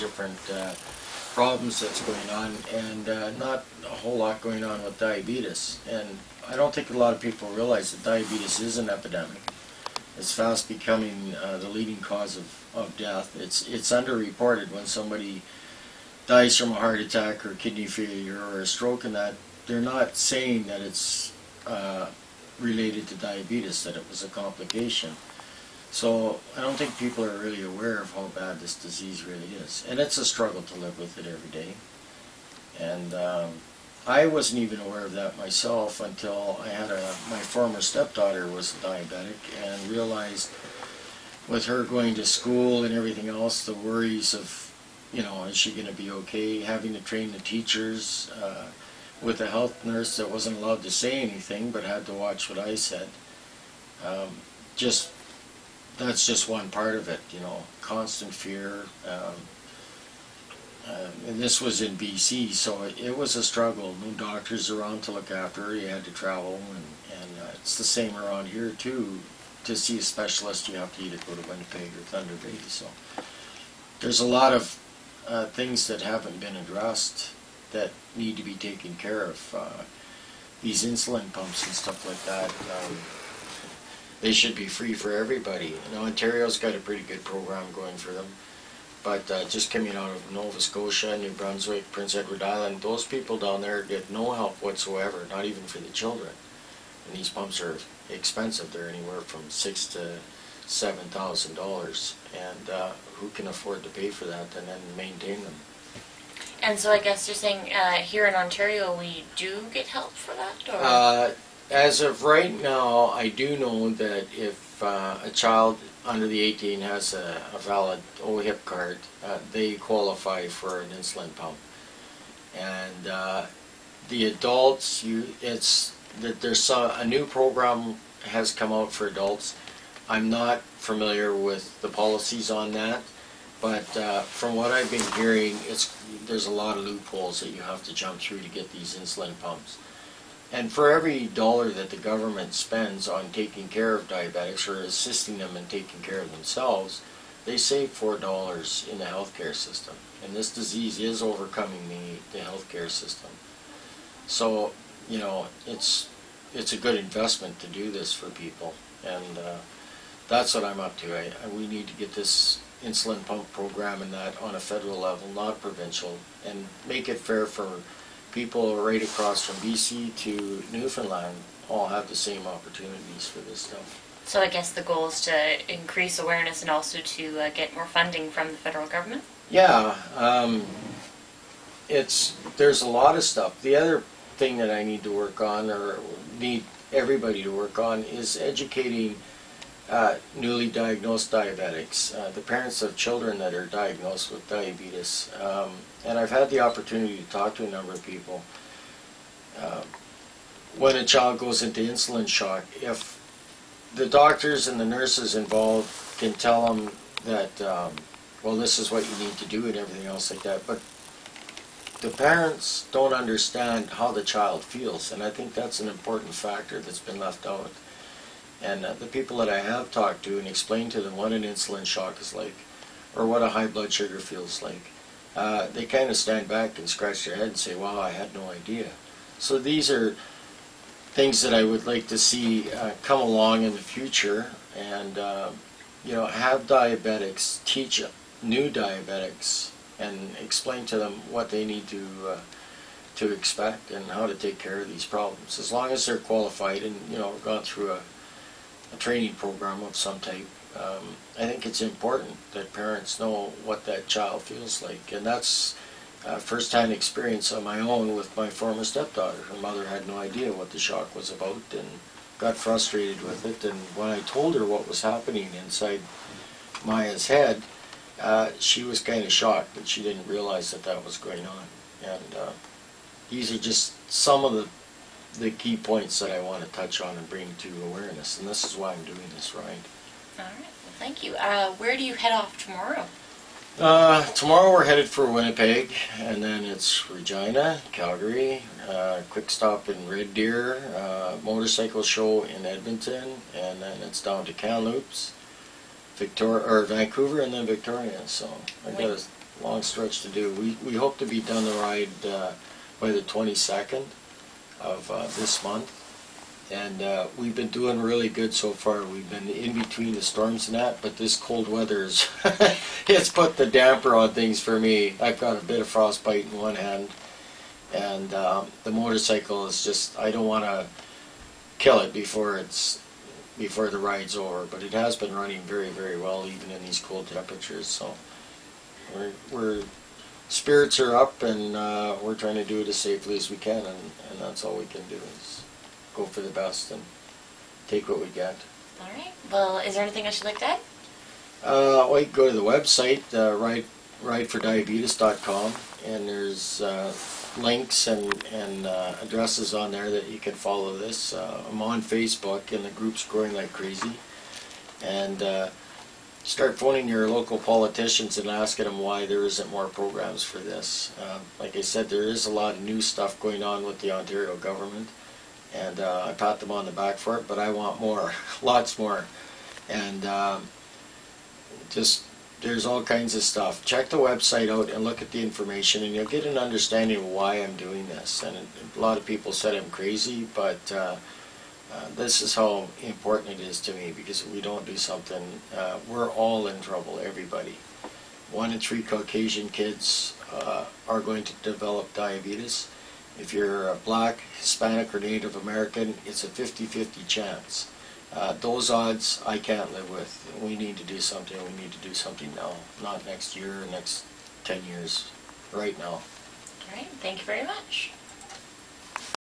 different problems that's going on, and not a whole lot going on with diabetes. And I don't think a lot of people realize that diabetes is an epidemic. It's fast becoming the leading cause of death. It's underreported when somebody dies from a heart attack or kidney failure or a stroke, and that they're not saying that it's related to diabetes, that it was a complication. So I don't think people are really aware of how bad this disease really is. And it's a struggle to live with it every day. And I wasn't even aware of that myself until I had my former stepdaughter was diabetic, and realized with her going to school and everything else, the worries of, is she going to be okay, having to train the teachers, with a health nurse that wasn't allowed to say anything but had to watch what I said. That's just one part of it, constant fear. And this was in BC, so it was a struggle. No doctors around to look after her. You had to travel, and it's the same around here too. To see a specialist, you have to either go to Winnipeg or Thunder Bay. So there's a lot of things that haven't been addressed that need to be taken care of. These insulin pumps and stuff like that, they should be free for everybody. Ontario's got a pretty good program going for them, but just coming out of Nova Scotia, New Brunswick, Prince Edward Island, those people down there get no help whatsoever, not even for the children. And these pumps are expensive. They're anywhere from $6,000 to $7,000, and who can afford to pay for that and then maintain them? And so I guess you're saying here in Ontario we do get help for that? Or? As of right now, I do know that if a child under the 18 has a valid OHIP card, they qualify for an insulin pump. And the adults, there's a new program has come out for adults. I'm not familiar with the policies on that, but from what I've been hearing, there's a lot of loopholes that you have to jump through to get these insulin pumps. And for every dollar that the government spends on taking care of diabetics or assisting them in taking care of themselves, they save $4 in the healthcare system. And this disease is overcoming the healthcare system. So, it's a good investment to do this for people. And that's what I'm up to. We need to get this insulin pump program and that on a federal level, not provincial, and make it fair for people right across from BC to Newfoundland all have the same opportunities for this stuff. So I guess the goal is to increase awareness and also to get more funding from the federal government? Yeah, there's a lot of stuff. The other thing that I need to work on, or need everybody to work on, is educating newly diagnosed diabetics, the parents of children that are diagnosed with diabetes. And I've had the opportunity to talk to a number of people. When a child goes into insulin shock, if the doctors and the nurses involved can tell them that, well, this is what you need to do and everything else like that, but the parents don't understand how the child feels, and I think that's an important factor that's been left out. And the people that I have talked to and explained to them what an insulin shock is like, or what a high blood sugar feels like, they kind of stand back and scratch their head and say, wow, I had no idea. So these are things that I would like to see come along in the future, and have diabetics teach new diabetics and explain to them what they need to expect and how to take care of these problems. As long as they're qualified and gone through a training program of some type, I think it's important that parents know what that child feels like. And that's first-hand experience on my own with my former stepdaughter. Her mother had no idea what the shock was about and got frustrated with it. And when I told her what was happening inside Maya's head, she was kind of shocked that she didn't realize that was going on. And these are just some of the key points that I want to touch on and bring to awareness, and this is why I'm doing this ride. All right, well, thank you. Where do you head off tomorrow? Tomorrow we're headed for Winnipeg, and then it's Regina, Calgary, quick stop in Red Deer, motorcycle show in Edmonton, and then it's down to Kamloops, Vancouver, and then Victoria. So I got long stretch to do. We hope to be done the ride by the 22nd of this month, and we've been doing really good so far. We've been in between the storms and that, but this cold weather is it's put the damper on things for me. I've got a bit of frostbite in one hand, and the motorcycle is just, I don't want to kill it before the ride's over, but it has been running very, very well even in these cold temperatures. So we're spirits are up, and we're trying to do it as safely as we can, and that's all we can do is go for the best and take what we get. All right. Well, is there anything else you'd like to add? Well, you can go to the website, ridefordiabetes.com, and there's links and addresses on there that you can follow this. I'm on Facebook, and the group's growing like crazy. And start phoning your local politicians and asking them why there isn't more programs for this. Like I said, there is a lot of new stuff going on with the Ontario government, and I pat them on the back for it, but I want more, lots more. And just, there's all kinds of stuff. Check the website out and look at the information, and you'll get an understanding of why I'm doing this. And a lot of people said I'm crazy, but this is how important it is to me, because if we don't do something, we're all in trouble, everybody. 1 in 3 Caucasian kids are going to develop diabetes. If you're Black, Hispanic, or Native American, it's a 50-50 chance. Those odds I can't live with. We need to do something. We need to do something now, not next year or next 10 years, right now. All right. Thank you very much.